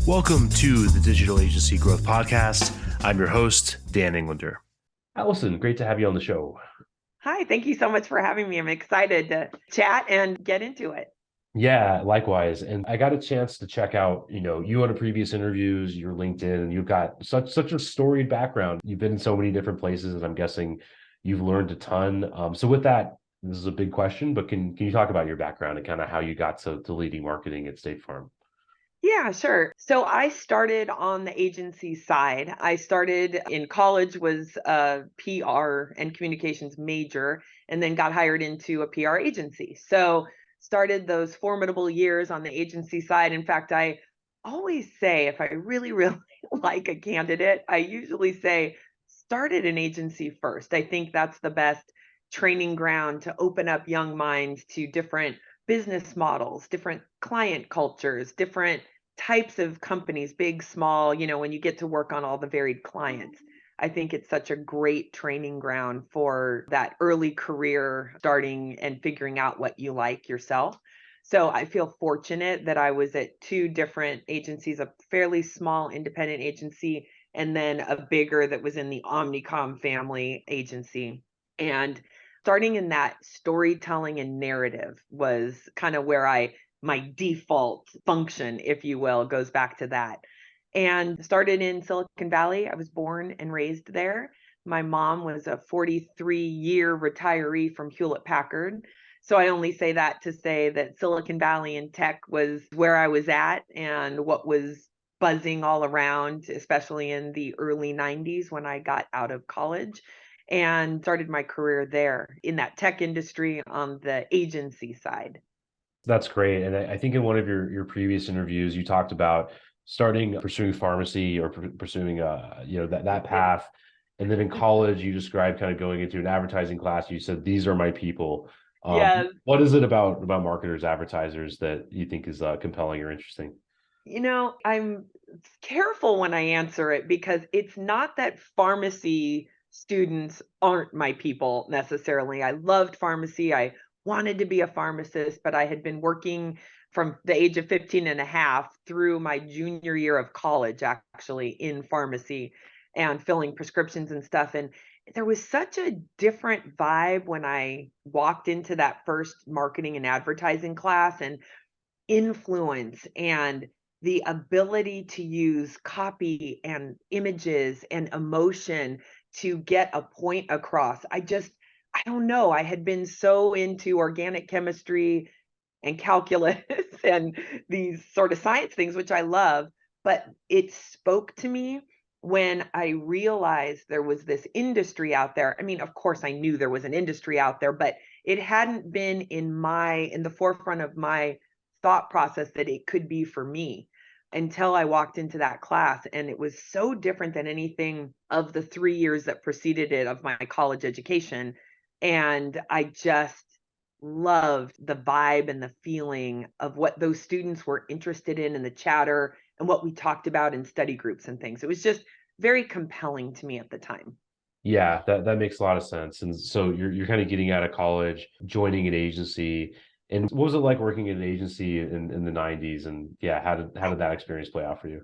Welcome to the Digital Agency Growth Podcast. I'm your host, Dan Englander. Alyson, great to have you on the show. Hi, thank you so much for having me. I'm excited to chat and get into it. Yeah, likewise. And I got a chance to check out, you on the previous interviews, your LinkedIn, and you've got such a storied background. You've been in so many different places, and I'm guessing you've learned a ton. So with that, this is a big question, but can you talk about your background and kind of how you got to leading marketing at State Farm? Yeah, sure. So I started on the agency side. I started in college, was a PR and communications major, and then got hired into a PR agency. So started those formidable years on the agency side. In fact, I always say if I really like a candidate, I usually say start at an agency first. I think that's the best training ground to open up young minds to different business models, different client cultures, different types of companies, big, small, when you get to work on all the varied clients. I think it's such a great training ground for that early career starting and figuring out what you like yourself. So I feel fortunate that I was at two different agencies, a fairly small independent agency, and then a bigger that was in the Omnicom family agency. And starting in that storytelling and narrative was kind of where my default function, if you will, goes back to that. And started in Silicon Valley. I was born and raised there. My mom was a 43-year retiree from Hewlett Packard. So I only say that to say that Silicon Valley and tech was where I was at and what was buzzing all around, especially in the early 90s when I got out of college and started my career there in that tech industry on the agency side. That's great. And I think in one of your previous interviews, you talked about starting pursuing pharmacy or pursuing that path. And then in college, you described kind of going into an advertising class. You said, these are my people. Yes. What is it about marketers, advertisers that you think is compelling or interesting? I'm careful when I answer it because it's not that pharmacy students aren't my people necessarily. I loved pharmacy. I wanted to be a pharmacist, but I had been working from the age of 15 and a half through my junior year of college, actually, in pharmacy and filling prescriptions and stuff. And there was such a different vibe when I walked into that first marketing and advertising class, and influence and the ability to use copy and images and emotion to get a point across. I don't know. I had been so into organic chemistry and calculus and these sort of science things, which I love, but it spoke to me when I realized there was this industry out there. I mean, of course, I knew there was an industry out there, but it hadn't been in the forefront of my thought process that it could be for me until I walked into that class. And it was so different than anything of the 3 years that preceded it of my college education. And I just loved the vibe and the feeling of what those students were interested in the chatter and what we talked about in study groups and things. It was just very compelling to me at the time. Yeah, that makes a lot of sense. And so you're kind of getting out of college, joining an agency. And what was it like working in an agency in the 90s? And yeah, how did that experience play out for you?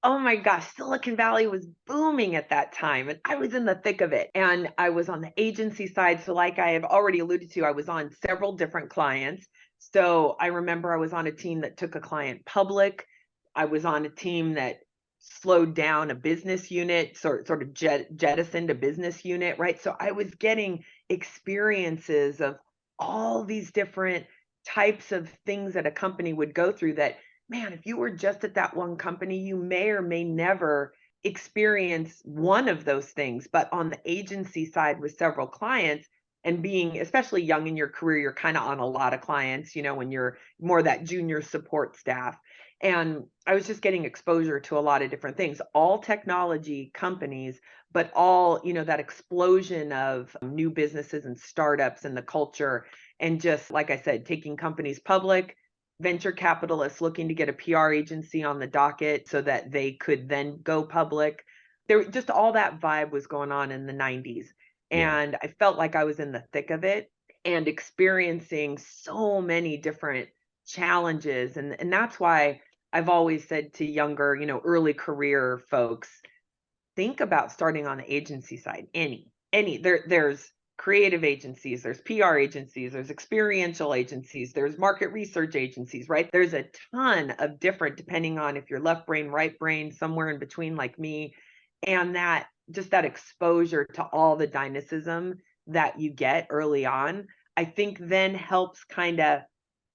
Oh my gosh, Silicon Valley was booming at that time, and I was in the thick of it. And I was on the agency side. So, like I have already alluded to, I was on several different clients. So, I remember I was on a team that took a client public. I was on a team that slowed down a business unit, sort of jettisoned a business unit, right? So, I was getting experiences of all these different types of things that a company would go through that, man, if you were just at that one company, you may or may never experience one of those things. But on the agency side with several clients and being especially young in your career, you're kind of on a lot of clients, when you're more that junior support staff. And I was just getting exposure to a lot of different things, all technology companies, but all, that explosion of new businesses and startups and the culture. And just like I said, taking companies public, venture capitalists looking to get a PR agency on the docket so that they could then go public. There just all that vibe was going on in the 90s. Yeah. And I felt like I was in the thick of it and experiencing so many different challenges. And that's why I've always said to younger, early career folks, think about starting on the agency side. There's creative agencies, there's PR agencies, there's experiential agencies, there's market research agencies, right? There's a ton of different, depending on if you're left brain, right brain, somewhere in between like me. And that just that exposure to all the dynamism that you get early on, I think then helps kind of,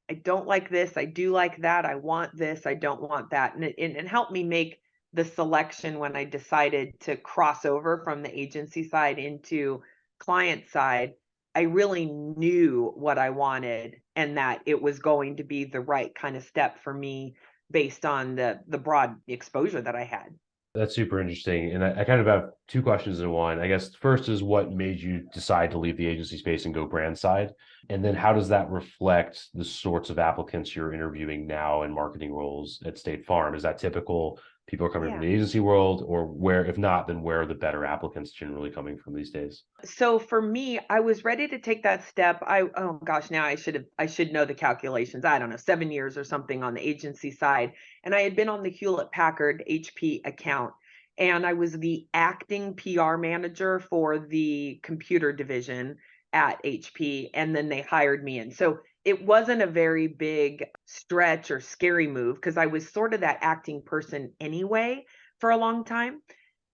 I don't like this, I do like that, I want this, I don't want that. And it helped me make the selection when I decided to cross over from the agency side into client side. I really knew what I wanted and that it was going to be the right kind of step for me based on the broad exposure that I had. That's super interesting. And I kind of have two questions in one. I guess first is what made you decide to leave the agency space and go brand side? And then how does that reflect the sorts of applicants you're interviewing now in marketing roles at State Farm? Is that typical? People are coming from Yeah. the agency world, or where, if not, then where are the better applicants generally coming from these days? So for me, I was ready to take that step. Oh gosh, now I should know the calculations. I don't know, 7 years or something on the agency side. And I had been on the Hewlett Packard HP account, and I was the acting PR manager for the computer division at HP. And then they hired me in. So it wasn't a very big stretch or scary move because I was sort of that acting person anyway for a long time.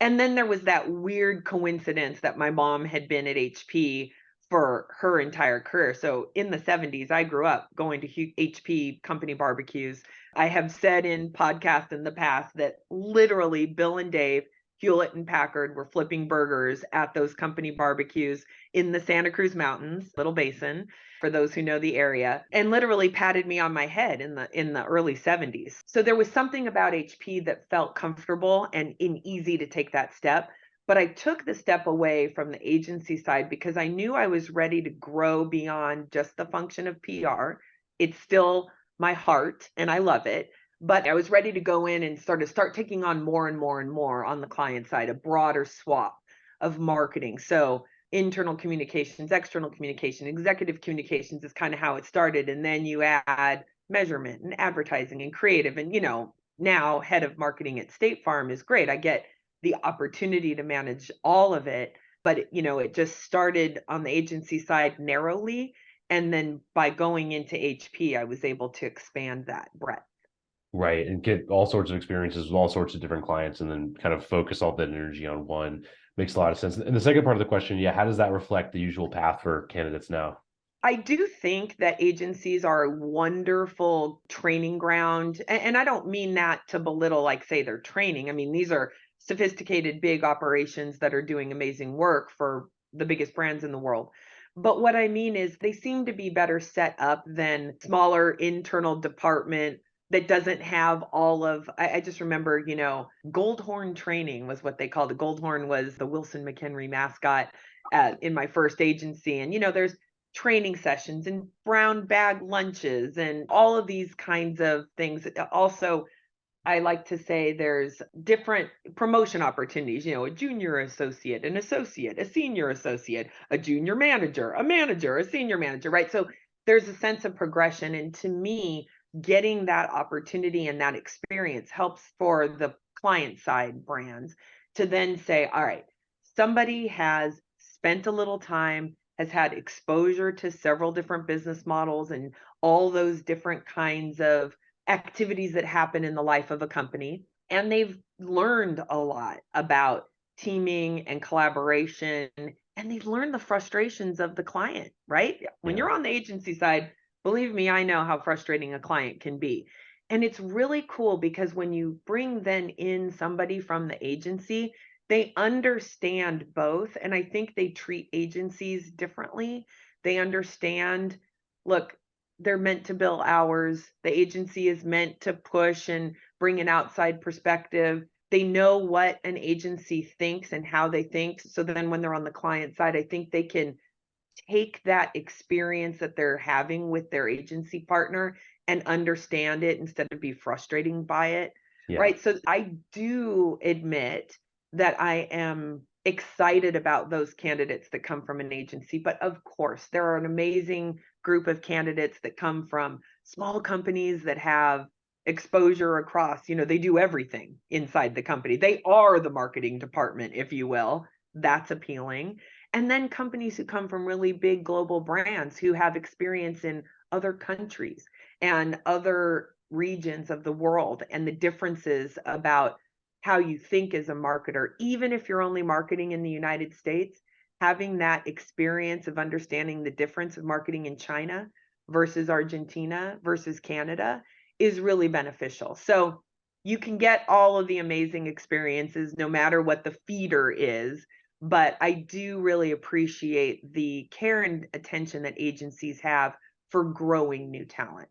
And then there was that weird coincidence that my mom had been at HP for her entire career. So in the 70s, I grew up going to HP company barbecues. I have said in podcasts in the past that literally Bill and Dave, Hewlett and Packard were flipping burgers at those company barbecues in the Santa Cruz Mountains, Little Basin, for those who know the area, and literally patted me on my head in the early 70s. So there was something about HP that felt comfortable and easy to take that step. But I took the step away from the agency side because I knew I was ready to grow beyond just the function of PR. It's still my heart and I love it. But I was ready to go in and start taking on more and more and more on the client side, a broader swath of marketing. So internal communications, external communication, executive communications is kind of how it started. And then you add measurement and advertising and creative. And, now head of marketing at State Farm is great. I get the opportunity to manage all of it. But, it just started on the agency side narrowly. And then by going into HP, I was able to expand that breadth. Right. And get all sorts of experiences with all sorts of different clients and then kind of focus all that energy on one. Makes a lot of sense. And the second part of the question, yeah, how does that reflect the usual path for candidates now? I do think that agencies are a wonderful training ground. And I don't mean that to belittle, like, say, their training. I mean, these are sophisticated, big operations that are doing amazing work for the biggest brands in the world. But what I mean is they seem to be better set up than smaller internal department that doesn't have all of, I just remember, Goldhorn training was what they called it. Goldhorn was the Wilson McHenry mascot in my first agency. And, there's training sessions and brown bag lunches and all of these kinds of things. Also, I like to say there's different promotion opportunities, a junior associate, an associate, a senior associate, a junior manager, a senior manager, right? So there's a sense of progression. And to me, getting that opportunity and that experience helps for the client side brands to then say, all right, somebody has spent a little time, has had exposure to several different business models and all those different kinds of activities that happen in the life of a company. And they've learned a lot about teaming and collaboration. And they've learned the frustrations of the client, right? When Yeah. you're on the agency side, believe me, I know how frustrating a client can be. And it's really cool because when you bring then in somebody from the agency, they understand both. And I think they treat agencies differently. They understand, look, they're meant to bill hours. The agency is meant to push and bring an outside perspective. They know what an agency thinks and how they think. So then when they're on the client side, I think they can take that experience that they're having with their agency partner and understand it instead of be frustrating by it. Yeah. Right. So I do admit that I am excited about those candidates that come from an agency. But of course, there are an amazing group of candidates that come from small companies that have exposure across, they do everything inside the company. They are the marketing department, if you will. That's appealing. And then companies who come from really big global brands who have experience in other countries and other regions of the world, and the differences about how you think as a marketer, even if you're only marketing in the United States, having that experience of understanding the difference of marketing in China versus Argentina versus Canada is really beneficial. So you can get all of the amazing experiences no matter what the feeder is. But I do really appreciate the care and attention that agencies have for growing new talent.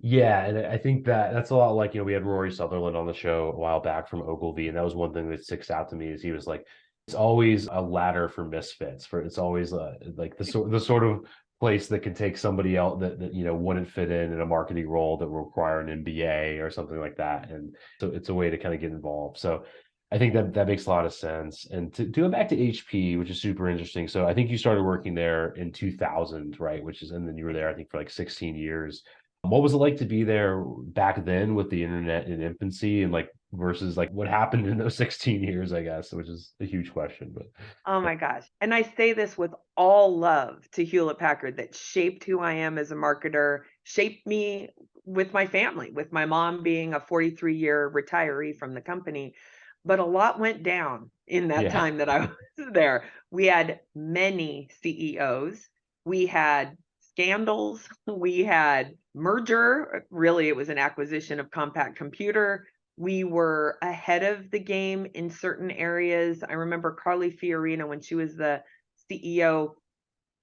Yeah, and I think that's a lot like, we had Rory Sutherland on the show a while back from Ogilvy, and that was one thing that sticks out to me is he was like, it's always a ladder for misfits. It's always like the sort of place that can take somebody else that wouldn't fit in a marketing role that will require an MBA or something like that, and so it's a way to kind of get involved. So I think that makes a lot of sense. And to go back to HP, which is super interesting. So I think you started working there in 2000, right? And then you were there, I think, for like 16 years. What was it like to be there back then with the internet in infancy and like versus like what happened in those 16 years, I guess, which is a huge question, but Oh my gosh. And I say this with all love to Hewlett Packard, that shaped who I am as a marketer, shaped me with my family, with my mom being a 43-year retiree from the company. But a lot went down in that yeah. time that I was there. We had many CEOs. We had scandals. We had merger. Really, it was an acquisition of Compact Computer. We were ahead of the game in certain areas. I remember Carly Fiorina, when she was the CEO,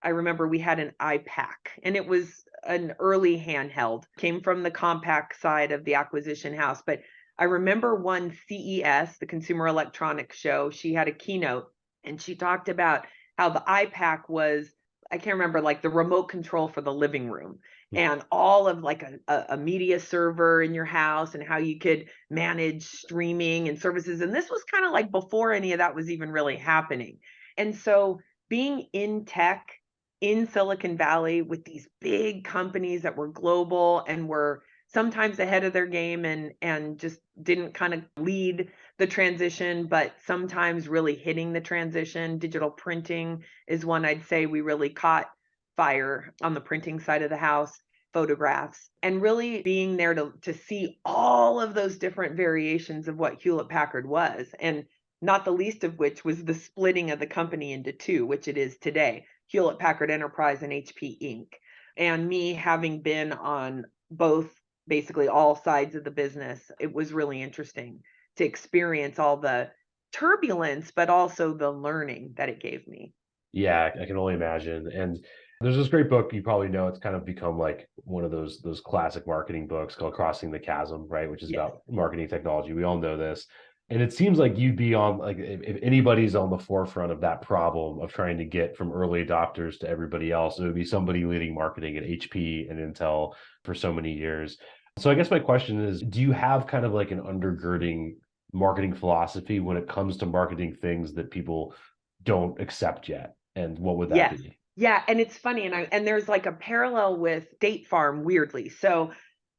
I remember we had an iPac, and it was an early handheld, came from the Compact side of the acquisition house. But I remember one CES, the Consumer Electronics Show, she had a keynote, and she talked about how the iPac was, I can't remember, like the remote control for the living room, and all of like a media server in your house, and how you could manage streaming and services. And this was kind of like before any of that was even really happening. And so being in tech in Silicon Valley with these big companies that were global and were sometimes ahead of their game, and just didn't kind of lead the transition, but sometimes really hitting the transition. Digital printing is one I'd say we really caught fire on the printing side of the house, photographs, and really being there to see all of those different variations of what Hewlett Packard was. And not the least of which was the splitting of the company into two, which it is today, Hewlett Packard Enterprise and HP Inc. And me having been on both, basically all sides of the business, it was really interesting to experience all the turbulence, but also the learning that it gave me. Yeah, I can only imagine. And there's this great book, you probably know, it's kind of become like one of those classic marketing books called Crossing the Chasm, right? Which is Yes. about marketing technology. We all know this. And it seems like you'd be on like if anybody's on the forefront of that problem of trying to get from early adopters to everybody else, it would be somebody leading marketing at HP and Intel for so many years. So I guess my question is, do you have kind of like an undergirding marketing philosophy when it comes to marketing things that people don't accept yet? And what would that Yes. be? Yeah, and it's funny, and there's like a parallel with State Farm, weirdly. So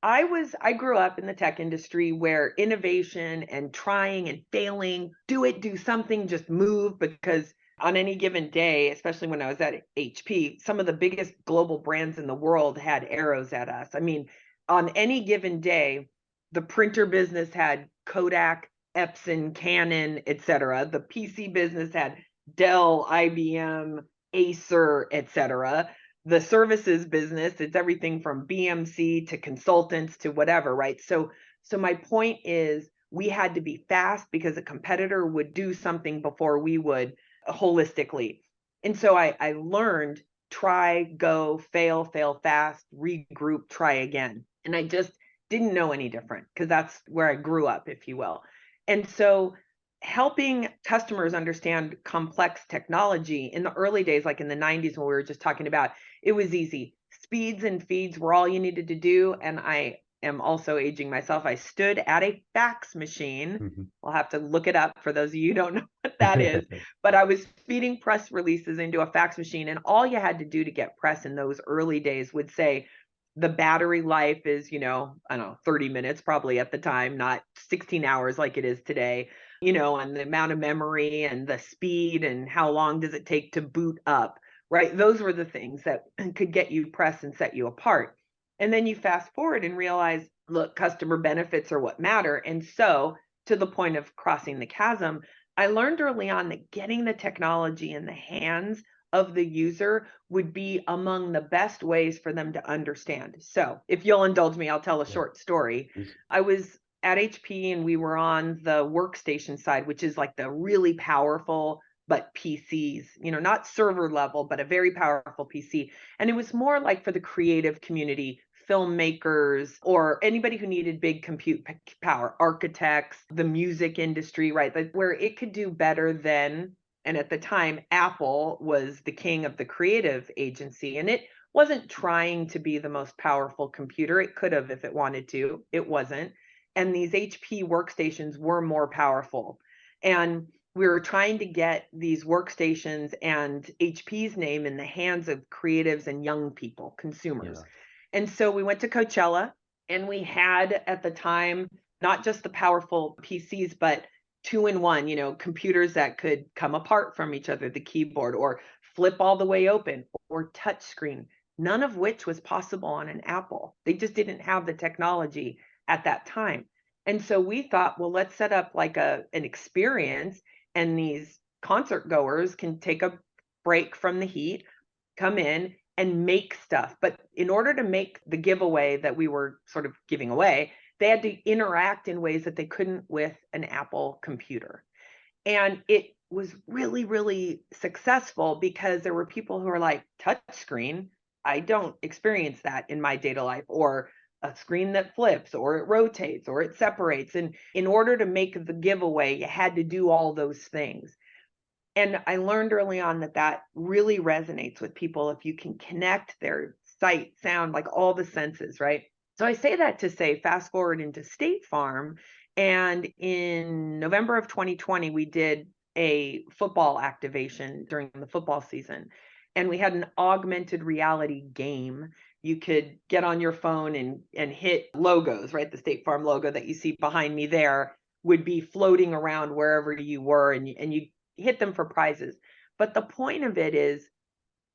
I grew up in the tech industry where innovation and trying and failing, do something, just move, because on any given day, especially when I was at HP, some of the biggest global brands in the world had arrows at us. I mean, on any given day, the printer business had Kodak, Epson, Canon, etc. The PC business had Dell, IBM, Acer, etc. The services business, it's everything from BMC to consultants to whatever, right? So my point is, we had to be fast because a competitor would do something before we would, holistically. And so I learned try, go, fail fast, regroup, try again. And I just didn't know any different because that's where I grew up, if you will. And so helping customers understand complex technology in the early days, like in the 90s when we were just talking about, it was easy. Speeds and feeds were all you needed to do. And I am also aging myself. I stood at a fax machine. Mhm. I'll have to look it up for those of you who don't know what that is. But I was feeding press releases into a fax machine. And all you had to do to get press in those early days would say, the battery life is, I don't know, 30 minutes probably at the time, not 16 hours like it is today, and the amount of memory and the speed and how long does it take to boot up, right? Those were the things that could get you pressed and set you apart. And then you fast forward and realize, look, customer benefits are what matter. And so, to the point of crossing the chasm, I learned early on that getting the technology in the hands of the user would be among the best ways for them to understand. So, if you'll indulge me, I'll tell a Yeah, short story. please. I was at HP and we were on the workstation side, which is like the really powerful but PCs, not server level, but a very powerful PC. And it was more like for the creative community, filmmakers, or anybody who needed big compute power, architects, the music industry, right? Like where it could do better than, and at the time, Apple was the king of the creative agency, and it wasn't trying to be the most powerful computer. It could have if it wanted to, it wasn't. And these HP workstations were more powerful. And we were trying to get these workstations and HP's name in the hands of creatives and young people, consumers. Yeah. And so we went to Coachella and we had at the time not just the powerful PCs, but two in one, computers that could come apart from each other, the keyboard, or flip all the way open, or touch screen, none of which was possible on an Apple. They just didn't have the technology at that time. And so we thought, well, let's set up like an experience, and these concert goers can take a break from the heat, come in and make stuff. But in order to make the giveaway that we were sort of giving away, they had to interact in ways that they couldn't with an Apple computer. And it was really, really successful because there were people who are like, touch screen, I don't experience that in my data life, or a screen that flips, or it rotates, or it separates. And in order to make the giveaway, you had to do all those things. And I learned early on that that really resonates with people if you can connect their sight, sound, like all the senses, right? So I say that to say, fast forward into State Farm. And in November of 2020, we did a football activation during the football season. And we had an augmented reality game. You could get on your phone and hit logos, right? The State Farm logo that you see behind me there would be floating around wherever you were, and you hit them for prizes. But the point of it is,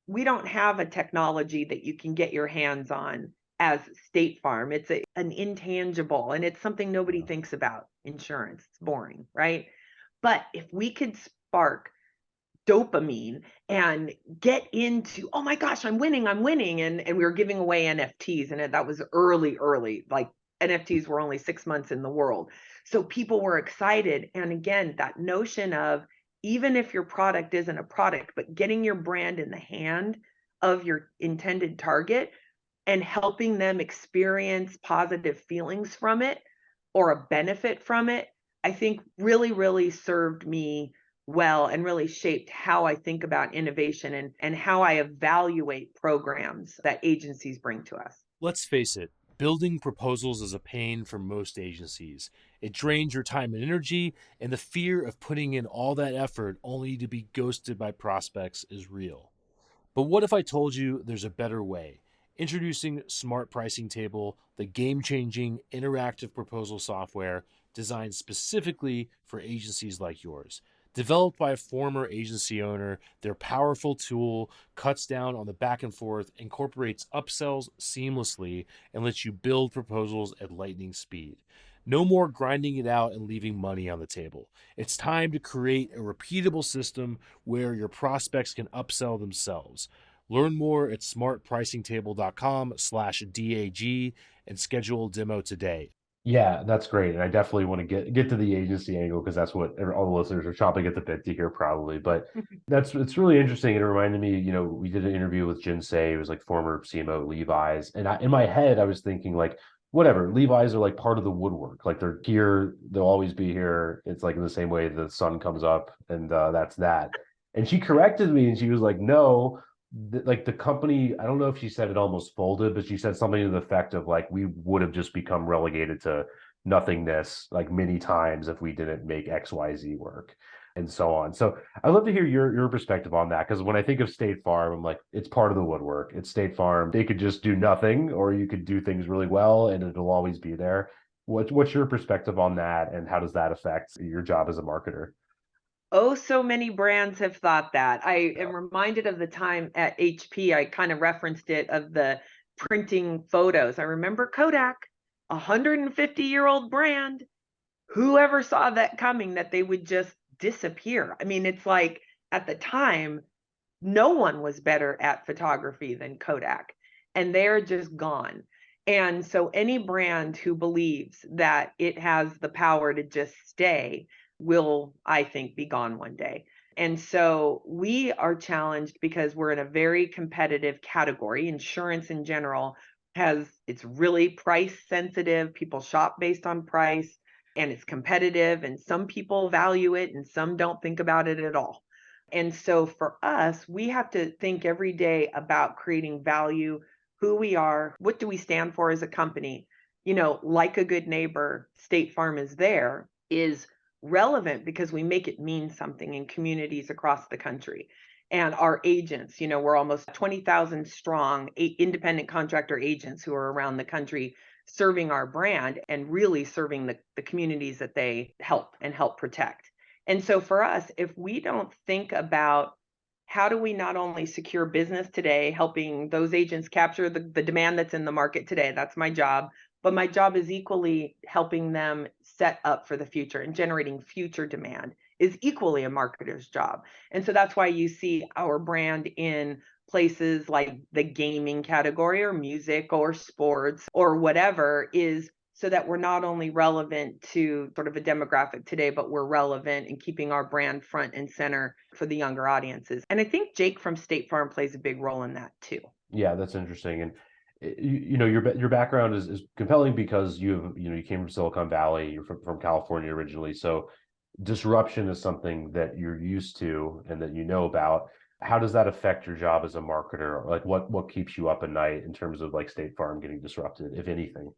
we don't have a technology that you can get your hands on as State Farm. It's an intangible, and it's something nobody Yeah. thinks about. Insurance, it's boring, right? But if we could spark dopamine and get into, oh my gosh, I'm winning, and we were giving away NFTs, and that was early, like NFTs were only 6 months in the world. So people were excited. And again, that notion of, even if your product isn't a product, but getting your brand in the hand of your intended target and helping them experience positive feelings from it or a benefit from it, I think really, really served me well and really shaped how I think about innovation and how I evaluate programs that agencies bring to us. Let's face it, building proposals is a pain for most agencies. It drains your time and energy, and the fear of putting in all that effort only to be ghosted by prospects is real. But what if I told you there's a better way? Introducing Smart Pricing Table, the game-changing interactive proposal software designed specifically for agencies like yours. Developed by a former agency owner, their powerful tool cuts down on the back and forth, incorporates upsells seamlessly, and lets you build proposals at lightning speed. No more grinding it out and leaving money on the table. It's time to create a repeatable system where your prospects can upsell themselves. Learn more at smartpricingtable.com/DAG and schedule a demo today. Yeah, that's great. And I definitely want to get to the agency angle because that's what all the listeners are chomping at the bit to hear probably. But it's really interesting. It reminded me, we did an interview with Jin Say, who was like former CMO of Levi's. And in my head, I was thinking like, whatever, Levi's are like part of the woodwork. Like they're here, they'll always be here. It's like in the same way the sun comes up and that's that. And she corrected me and she was like, no, like the company, I don't know if she said it almost folded, but she said something to the effect of like, we would have just become relegated to nothingness like many times if we didn't make XYZ work. and so on. So I'd love to hear your perspective on that, because when I think of State Farm, I'm like, it's part of the woodwork. It's State Farm. They could just do nothing, or you could do things really well, and it'll always be there. What's your perspective on that, and how does that affect your job as a marketer? Oh, so many brands have thought that. I Yeah. am reminded of the time at HP, I kind of referenced it, of the printing photos. I remember Kodak, a 150-year-old brand. Whoever saw that coming, that they would just disappear? I mean, it's like at the time, no one was better at photography than Kodak, and they're just gone. And so any brand who believes that it has the power to just stay will, I think, be gone one day. And so we are challenged because we're in a very competitive category. Insurance in general it's really price sensitive. People shop based on price, and it's competitive, and some people value it and some don't think about it at all. And so for us, we have to think every day about creating value, who we are, what do we stand for as a company? Like a good neighbor, State Farm is there, is relevant because we make it mean something in communities across the country. And our agents, we're almost 20,000 strong, independent contractor agents who are around the country serving our brand and really serving the communities that they help protect. And so for us, if we don't think about how do we not only secure business today, helping those agents capture the demand that's in the market today, that's my job, but my job is equally helping them set up for the future, and generating future demand is equally a marketer's job. And so that's why you see our brand in places like the gaming category or music or sports or whatever, is so that we're not only relevant to sort of a demographic today, but we're relevant in keeping our brand front and center for the younger audiences. And I think Jake from State Farm plays a big role in that too. Yeah, that's interesting. And your background is compelling because you came from Silicon Valley, you're from California originally. So disruption is something that you're used to and that you know about. How does that affect your job as a marketer? Like what keeps you up at night in terms of like State Farm getting disrupted, if anything?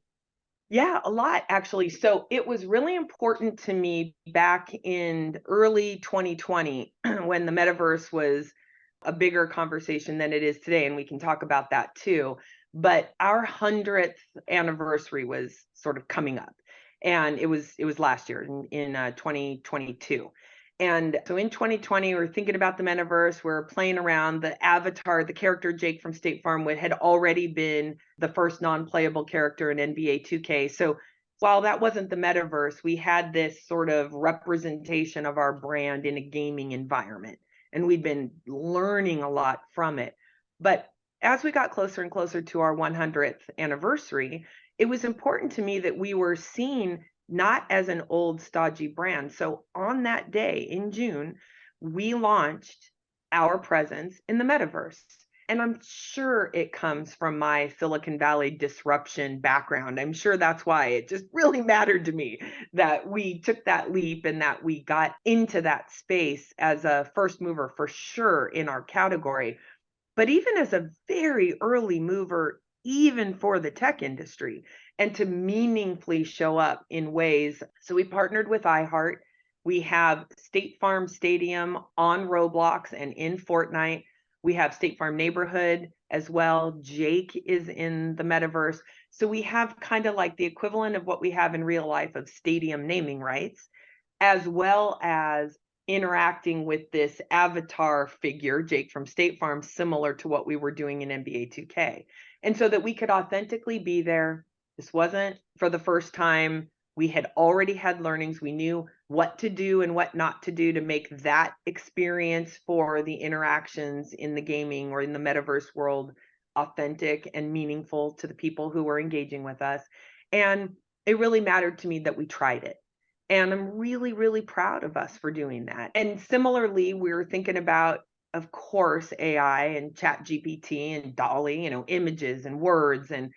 Yeah, a lot actually. So it was really important to me back in early 2020 when the metaverse was a bigger conversation than it is today. And we can talk about that too. But our 100th anniversary was sort of coming up. And it was last year in 2022. And so in 2020, we were thinking about the metaverse. We are playing around. The avatar, the character Jake from State Farm had already been the first non-playable character in NBA 2K. So while that wasn't the metaverse, we had this sort of representation of our brand in a gaming environment. And we'd been learning a lot from it. But as we got closer and closer to our 100th anniversary, it was important to me that we were seen not as an old stodgy brand. So on that day in June, we launched our presence in the metaverse. And I'm sure it comes from my Silicon Valley disruption background. I'm sure that's why it just really mattered to me that we took that leap and that we got into that space as a first mover for sure in our category. But even as a very early mover, even for the tech industry, and to meaningfully show up in ways. So we partnered with iHeart. We have State Farm Stadium on Roblox and in Fortnite. We have State Farm Neighborhood as well. Jake is in the metaverse. So we have kind of like the equivalent of what we have in real life of stadium naming rights, as well as interacting with this avatar figure, Jake from State Farm, similar to what we were doing in NBA 2K. And so that we could authentically be there. This wasn't for the first time. We had already had learnings. We knew what to do and what not to do to make that experience for the interactions in the gaming or in the metaverse world authentic and meaningful to the people who were engaging with us. And it really mattered to me that we tried it. And I'm really, really proud of us for doing that. And similarly, we were thinking about, of course, AI and Chat GPT and Dolly, images and words and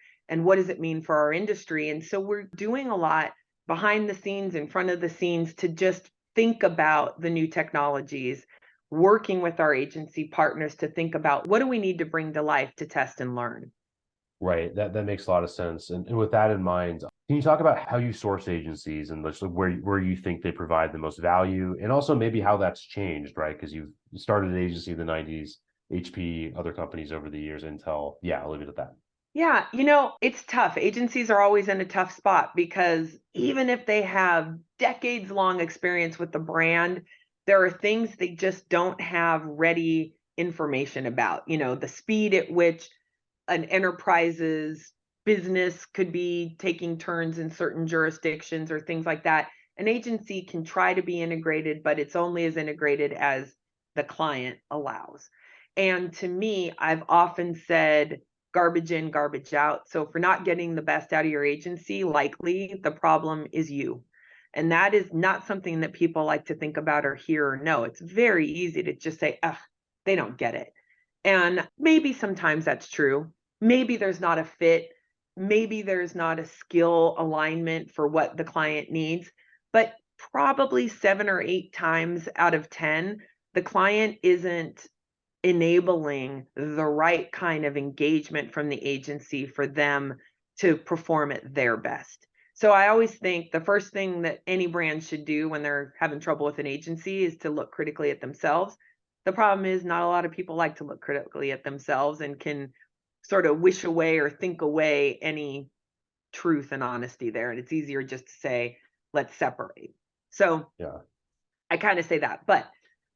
what does it mean for our industry. And so we're doing a lot behind the scenes, in front of the scenes, to just think about the new technologies, working with our agency partners to think about what do we need to bring to life to test and learn. Right. That makes a lot of sense. And with that in mind, Can you talk about how you source agencies and just like where you think they provide the most value, and also maybe how that's changed, right? Because you've started an agency in the '90s, HP, other companies over the years, Intel. Yeah, I'll leave it at that. Yeah, it's tough. Agencies are always in a tough spot because even if they have decades long experience with the brand, there are things they just don't have ready information about. The speed at which an enterprise's business could be taking turns in certain jurisdictions or things like that. An agency can try to be integrated, but it's only as integrated as the client allows. And to me, I've often said garbage in, garbage out. So if you're not getting the best out of your agency, likely the problem is you. And that is not something that people like to think about or hear or know. It's very easy to just say, ugh, they don't get it. And maybe sometimes that's true. Maybe there's not a fit. Maybe there's not a skill alignment for what the client needs. But probably 7 or 8 times out of 10, the client isn't enabling the right kind of engagement from the agency for them to perform at their best. So I always think the first thing that any brand should do when they're having trouble with an agency is to look critically at themselves. The problem is not a lot of people like to look critically at themselves and can sort of wish away or think away any truth and honesty there. And it's easier just to say, let's separate. So Yeah. I kind of say that. But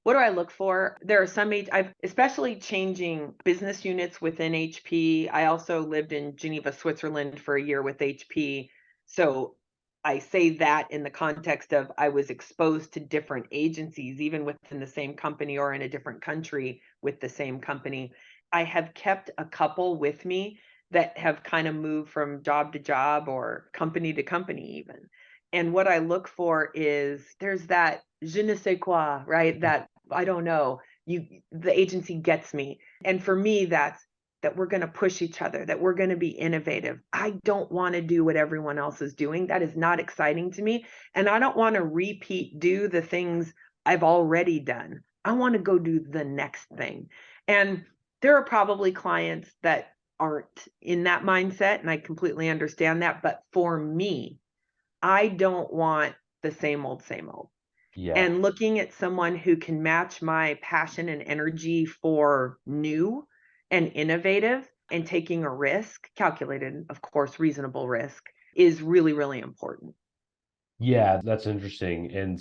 what do I look for? There are some I've especially changing business units within HP. I also lived in Geneva, Switzerland for a year with HP. So I say that in the context of I was exposed to different agencies, even within the same company or in a different country with the same company. I have kept a couple with me that have kind of moved from job to job or company to company, even. And what I look for is there's that je ne sais quoi, right? That I don't know. The agency gets me. And for me, that's that we're going to push each other, that we're going to be innovative. I don't want to do what everyone else is doing. That is not exciting to me. And I don't want to do the things I've already done. I want to go do the next thing. And there are probably clients that aren't in that mindset. And I completely understand that. But for me, I don't want the same old, same old. Yeah. And looking at someone who can match my passion and energy for new and innovative and taking a risk, calculated, of course, reasonable risk, is really, really important. Yeah, that's interesting. And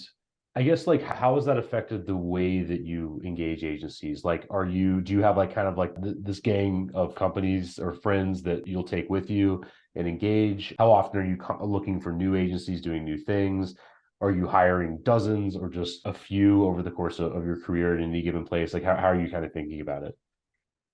I guess like how has that affected the way that you engage agencies? Like, do you have like kind of like this gang of companies or friends that you'll take with you and engage? How often are you looking for new agencies doing new things? Are you hiring dozens or just a few over the course of your career in any given place? Like, how are you kind of thinking about it?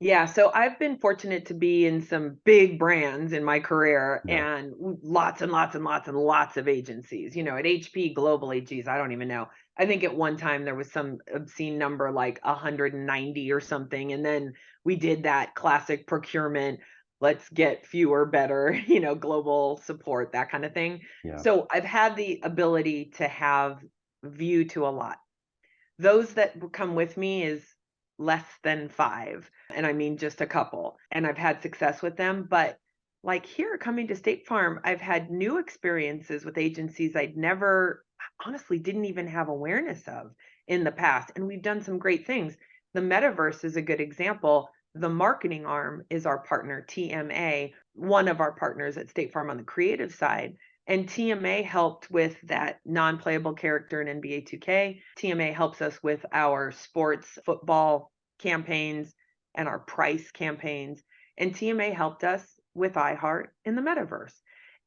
Yeah, so I've been fortunate to be in some big brands in my career Yeah. and lots and lots and lots and lots of agencies. At HP globally, geez, I don't even know. I think at one time there was some obscene number like 190 or something. And then we did that classic procurement, let's get fewer, better, global support, that kind of thing. Yeah. So I've had the ability to have view to a lot. Those that come with me is less than 5, and I mean just a couple, and I've had success with them, but, like, here coming to State Farm, I've had new experiences with agencies I'd never honestly didn't even have awareness of in the past, and we've done some great things. The Metaverse is a good example. The marketing arm is our partner, TMA, one of our partners at State Farm on the creative side, and TMA helped with that non-playable character in NBA 2K. TMA helps us with our sports football campaigns and our price campaigns. And TMA helped us with iHeart in the metaverse.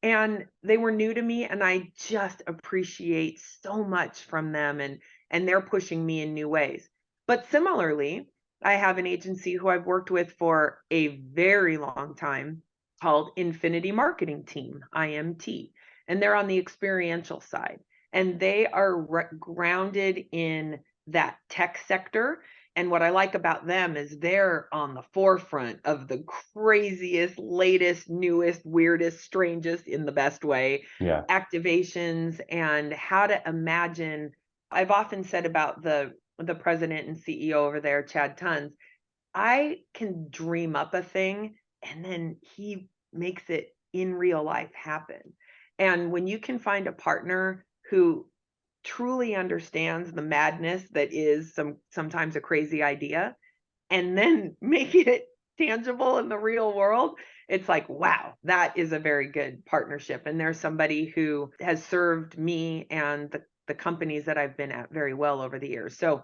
And they were new to me, and I just appreciate so much from them, and they're pushing me in new ways. But similarly, I have an agency who I've worked with for a very long time called Infinity Marketing Team, IMT, and they're on the experiential side. And they are grounded in that tech sector. And what I like about them is they're on the forefront of the craziest, latest, newest, weirdest, strangest, in the best way, Yeah. activations and how to imagine. I've often said about the president and CEO over there, Chad Tons, I can dream up a thing and then he makes it in real life happen. And when you can find a partner who truly understands the madness that is sometimes a crazy idea, and then make it tangible in the real world, it's like, wow, that is a very good partnership. And there's somebody who has served me and the companies that I've been at very well over the years. So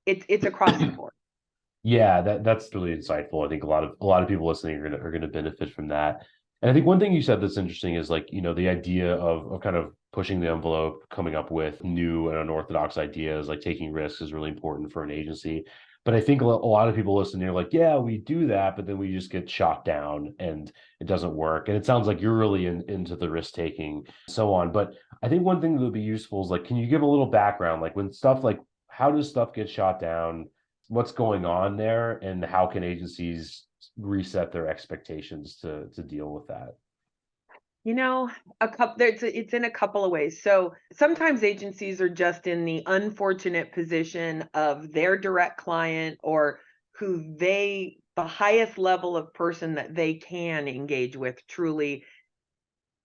it's across the board. Yeah, that's really insightful. I think a lot of people listening are gonna benefit from that. And I think one thing you said that's interesting is like, the idea of kind of pushing the envelope, coming up with new and unorthodox ideas, like taking risks is really important for an agency. But I think a lot of people listening are like, yeah, we do that, but then we just get shot down and it doesn't work. And it sounds like you're really into the risk taking, so on. But I think one thing that would be useful is like, can you give a little background? Like when stuff like how does stuff get shot down? What's going on there and how can agencies reset their expectations to deal with that? You know, a couple it's in a couple of ways. So sometimes agencies are just in the unfortunate position of their direct client or the highest level of person that they can engage with truly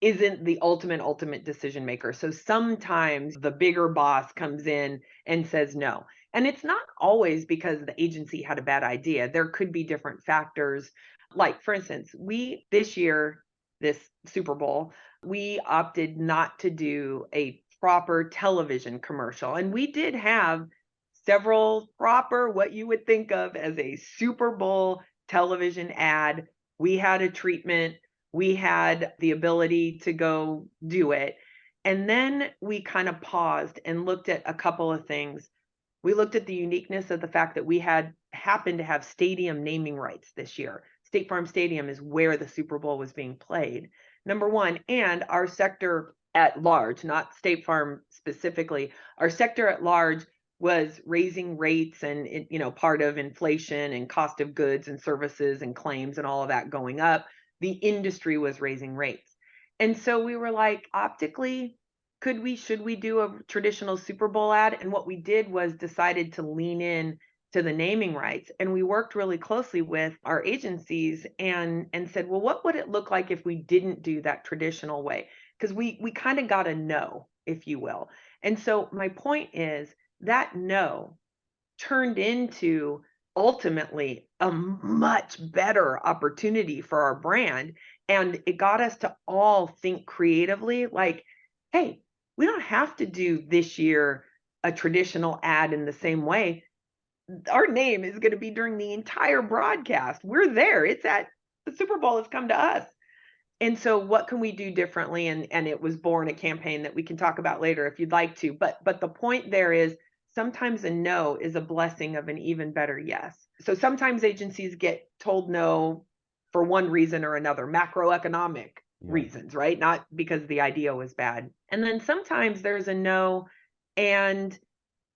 isn't the ultimate decision maker. So sometimes the bigger boss comes in and says no. And it's not always because the agency had a bad idea. There could be different factors. Like, for instance, we this year, this Super Bowl, we opted not to do a proper television commercial. And we did have several proper, what you would think of as a Super Bowl television ad. We had a treatment, we had the ability to go do it. And then we kind of paused and looked at a couple of things. We looked at the uniqueness of the fact that we had happened to have stadium naming rights this year. State Farm Stadium is where the Super Bowl was being played. Number one, and our sector at large, not State Farm specifically, our sector at large was raising rates and part of inflation and cost of goods and services and claims and all of that going up. The industry was raising rates. And so we were like, optically, should we do a traditional Super Bowl ad? And what we did was decided to lean in to the naming rights. And we worked really closely with our agencies and said, well, what would it look like if we didn't do that traditional way? Because we kind of got a no, if you will. And so my point is that no turned into ultimately a much better opportunity for our brand. And it got us to all think creatively like, hey, we don't have to do this year a traditional ad in the same way. Our name is going to be during the entire broadcast. We're there. It's at the Super Bowl has come to us. And so what can we do differently? And it was born a campaign that we can talk about later if you'd like to. But the point there is sometimes a no is a blessing of an even better yes. So sometimes agencies get told no for one reason or another, macroeconomic Yeah. reasons, right? Not because the idea was bad. And then sometimes there's a no and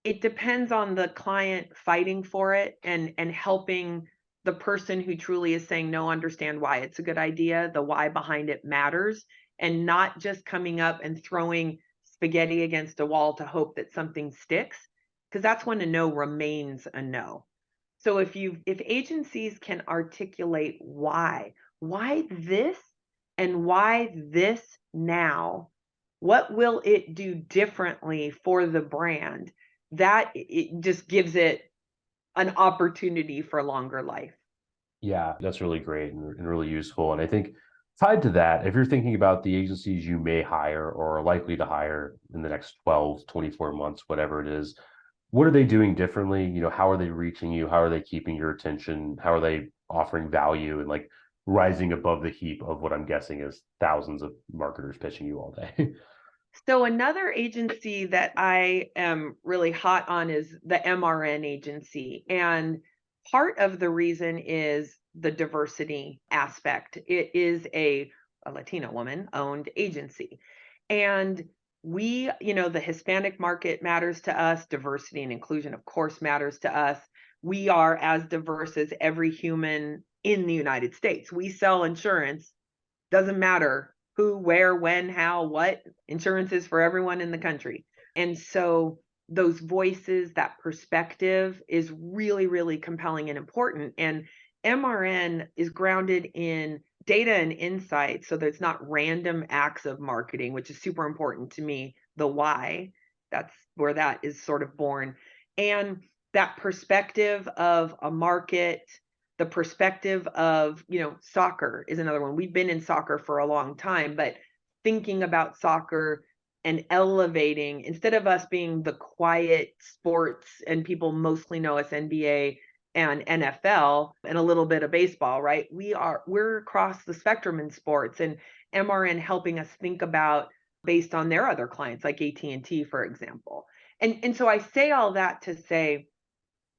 it depends on the client fighting for it and helping the person who truly is saying no understand why it's a good idea. The why behind it matters, and not just coming up and throwing spaghetti against a wall to hope that something sticks, because that's when a no remains a no. So if agencies can articulate why this and why this now, what will it do differently for the brand? That it just gives it an opportunity for longer life. Yeah, that's really great and really useful. And I think tied to that, if you're thinking about the agencies you may hire or are likely to hire in the next 12, 24 months, whatever it is, what are they doing differently? How are they reaching you? How are they keeping your attention? How are they offering value and like rising above the heap of what I'm guessing is thousands of marketers pitching you all day? So another agency that I am really hot on is the MRN agency. And part of the reason is the diversity aspect. It is a Latina woman owned agency. And the Hispanic market matters to us. Diversity and inclusion, of course, matters to us. We are as diverse as every human in the United States. We sell insurance, doesn't matter who, where, when, how, what. Insurance is for everyone in the country. And so those voices, that perspective is really, really compelling and important. And MRN is grounded in data and insight, so there's not random acts of marketing, which is super important to me, the why. That's where that is sort of born. And that perspective of a market, the perspective of, soccer is another one. We've been in soccer for a long time, but thinking about soccer and elevating, instead of us being the quiet sports, and people mostly know us NBA and NFL and a little bit of baseball, right? We're across the spectrum in sports, and MRN helping us think about based on their other clients like AT&T, for example. And so I say all that to say,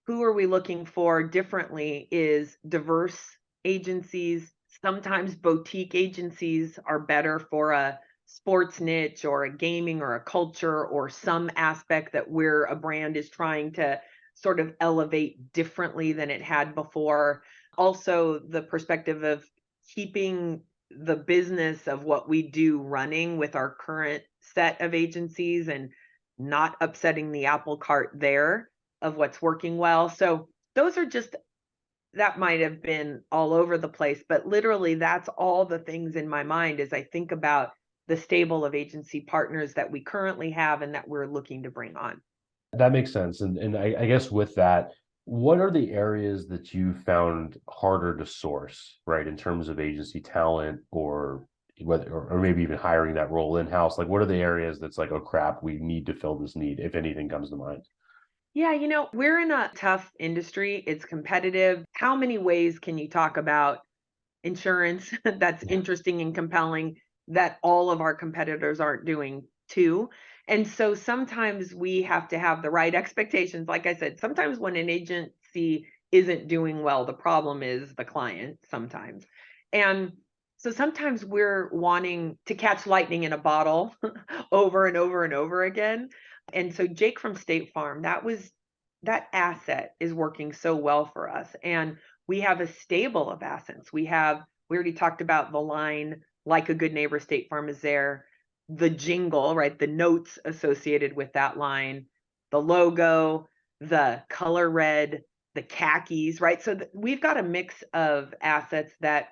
who are we looking for differently is diverse agencies. Sometimes boutique agencies are better for a sports niche or a gaming or a culture or some aspect that where a brand is trying to sort of elevate differently than it had before. Also, the perspective of keeping the business of what we do running with our current set of agencies and not upsetting the apple cart there of what's working well. So those are just, that might have been all over the place, but literally that's all the things in my mind as I think about the stable of agency partners that we currently have and that we're looking to bring on. That makes sense. And I guess with that, what are the areas that you found harder to source, right, in terms of agency talent or whether or maybe even hiring that role in-house? Like what are the areas that's like, oh crap, we need to fill this need, if anything comes to mind? Yeah, we're in a tough industry. It's competitive. How many ways can you talk about insurance that's Yeah. interesting and compelling that all of our competitors aren't doing too? And so sometimes we have to have the right expectations. Like I said, sometimes when an agency isn't doing well, the problem is the client sometimes. And so sometimes we're wanting to catch lightning in a bottle over and over and over again. And so Jake from State Farm, that asset is working so well for us. And we have a stable of assets. We already talked about the line, like a good neighbor, State Farm is there. The jingle, right? The notes associated with that line, the logo, the color red, the khakis, right? So we've got a mix of assets that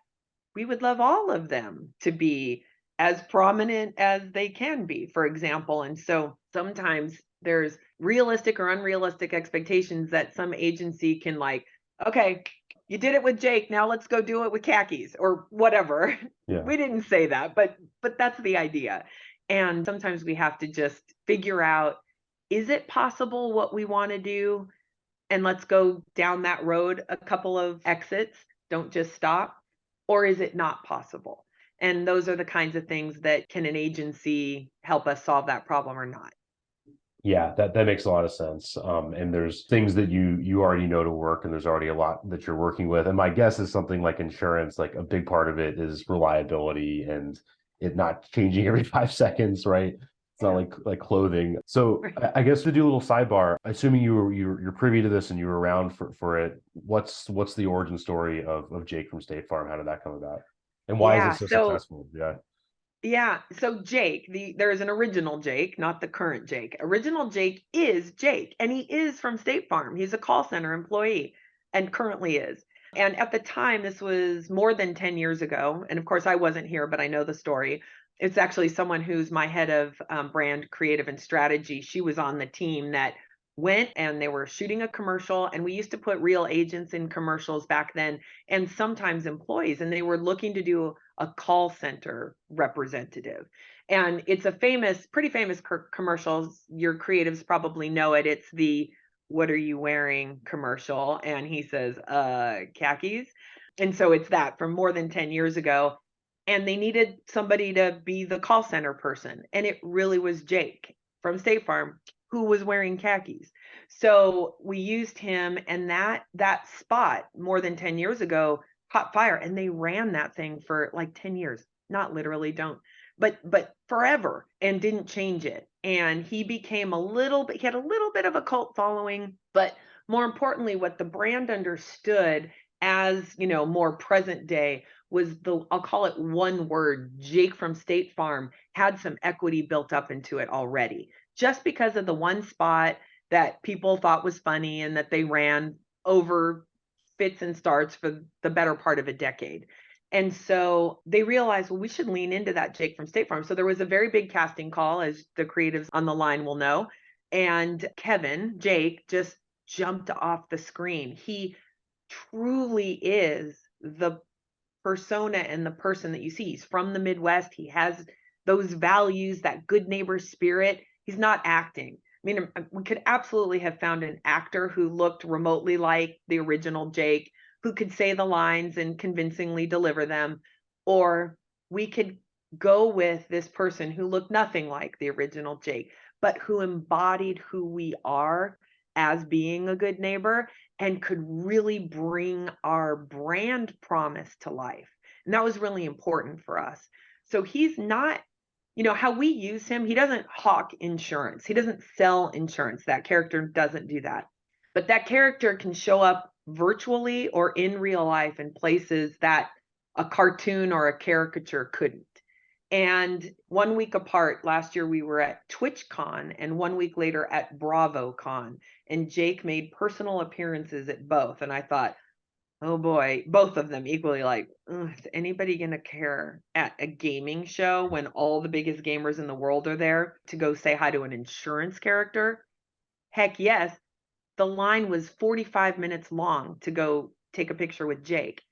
we would love all of them to be as prominent as they can be, for example. And so sometimes there's realistic or unrealistic expectations that some agency can, like, okay, you did it with Jake, now let's go do it with khakis or whatever. Yeah. We didn't say that, but that's the idea. And sometimes we have to just figure out, is it possible what we want to do? And let's go down that road a couple of exits. Don't just stop. Or is it not possible? And those are the kinds of things that, can an agency help us solve that problem or not? Yeah, that makes a lot of sense. And there's things that you already know to work, and there's already a lot that you're working with. And my guess is something like insurance, like a big part of it is reliability and it not changing every 5 seconds, right? It's not Yeah. like clothing. So I guess to do a little sidebar, assuming you're privy to this and you were around for it, what's the origin story of Jake from State Farm? How did that come about? And why is it Yeah. so So successful? Yeah. Yeah, so Jake, there is an original Jake, not the current Jake. Original Jake is Jake, and he is from State Farm. He's a call center employee and currently is. And at the time, this was more than 10 years ago. And of course, I wasn't here, but I know the story. It's actually someone who's my head of brand creative and strategy. She was on the team that went and they were shooting a commercial. And we used to put real agents in commercials back then, and sometimes employees. And they were looking to do a call center representative. And it's a pretty famous commercial. Your creatives probably know it. It's the "What are you wearing" commercial. And he says, khakis. And so it's that from more than 10 years ago. And they needed somebody to be the call center person. And it really was Jake from State Farm who was wearing khakis. So we used him, and that spot more than 10 years ago caught fire, and they ran that thing for like 10 years. Not literally, don't, but forever, and didn't change it. And he became he had a little bit of a cult following, but more importantly, what the brand understood as, more present day was I'll call it one word, Jake from State Farm had some equity built up into it already, just because of the one spot that people thought was funny and that they ran over fits and starts for the better part of a decade. And so they realized, well, we should lean into that Jake from State Farm. So there was a very big casting call, as the creatives on the line will know. And Kevin, Jake, just jumped off the screen. He truly is the persona and the person that you see. He's from the Midwest. He has those values, that good neighbor spirit. He's not acting. I mean, we could absolutely have found an actor who looked remotely like the original Jake, who could say the lines and convincingly deliver them. Or we could go with this person who looked nothing like the original Jake, but who embodied who we are as being a good neighbor and could really bring our brand promise to life. And that was really important for us. So he's not, how we use him, he doesn't hawk insurance. He doesn't sell insurance. That character doesn't do that. But that character can show up virtually or in real life in places that a cartoon or a caricature couldn't. And 1 week apart, last year we were at TwitchCon and 1 week later at BravoCon. And Jake made personal appearances at both. And I thought, oh boy, both of them equally like, is anybody going to care at a gaming show when all the biggest gamers in the world are there to go say hi to an insurance character? Heck yes. The line was 45 minutes long to go take a picture with Jake.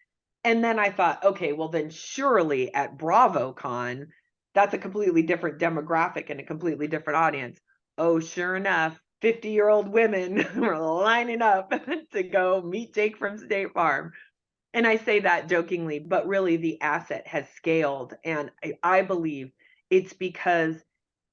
And then I thought, okay, well then surely at BravoCon, that's a completely different demographic and a completely different audience. Oh, sure enough, 50-year-old women were lining up to go meet Jake from State Farm. And I say that jokingly, but really the asset has scaled. And I believe it's because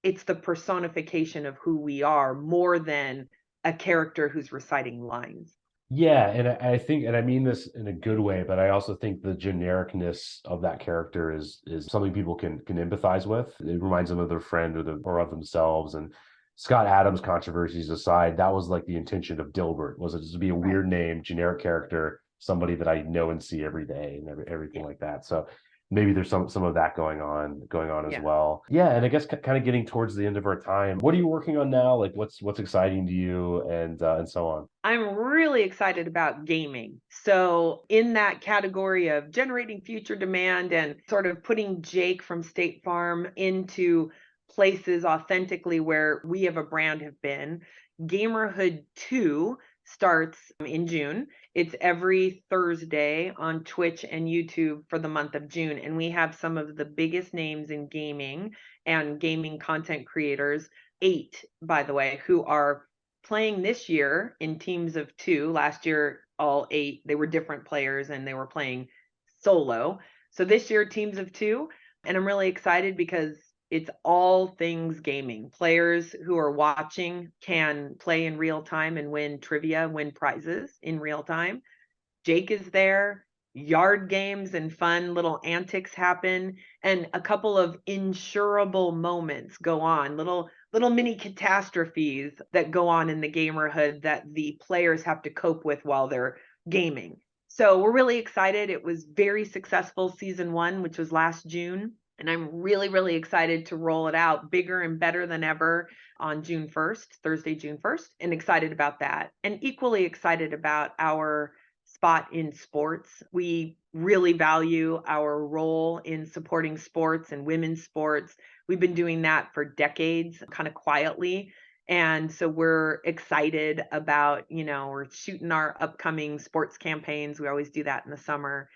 it's the personification of who we are more than a character who's reciting lines. Yeah, and I think, and I mean this in a good way, but I also think the genericness of that character is something people can empathize with. It reminds them of their friend or of themselves. And Scott Adams controversies aside, that was like the intention of Dilbert, was it just to be a Right. weird name, generic character, somebody that I know and see every day and everything Yeah. like that. So maybe there's some of that going on as Yeah. well. Yeah, and I guess kind of getting towards the end of our time. What are you working on now? Like what's exciting to you and so on. I'm really excited about gaming. So, in that category of generating future demand and sort of putting Jake from State Farm into places authentically where we have a brand have been, Gamerhood 2 starts in June. It's every Thursday on Twitch and YouTube for the month of June. And we have some of the biggest names in gaming and gaming content creators, 8, by the way, who are playing this year in teams of 2. Last year, all 8, they were different players and they were playing solo. So this year, teams of 2. And I'm really excited because it's all things gaming. Players who are watching can play in real time and win trivia, win prizes in real time. Jake is there. Yard games and fun little antics happen, and a couple of insurable moments go on, little mini catastrophes that go on in the gamerhood that the players have to cope with while they're gaming. So we're really excited. It was very successful season 1, which was last June. And I'm really, really excited to roll it out bigger and better than ever on June 1st, Thursday, June 1st, and excited about that. And equally excited about our spot in sports. We really value our role in supporting sports and women's sports. We've been doing that for decades, kind of quietly. And so we're excited about, we're shooting our upcoming sports campaigns. We always do that in the summer.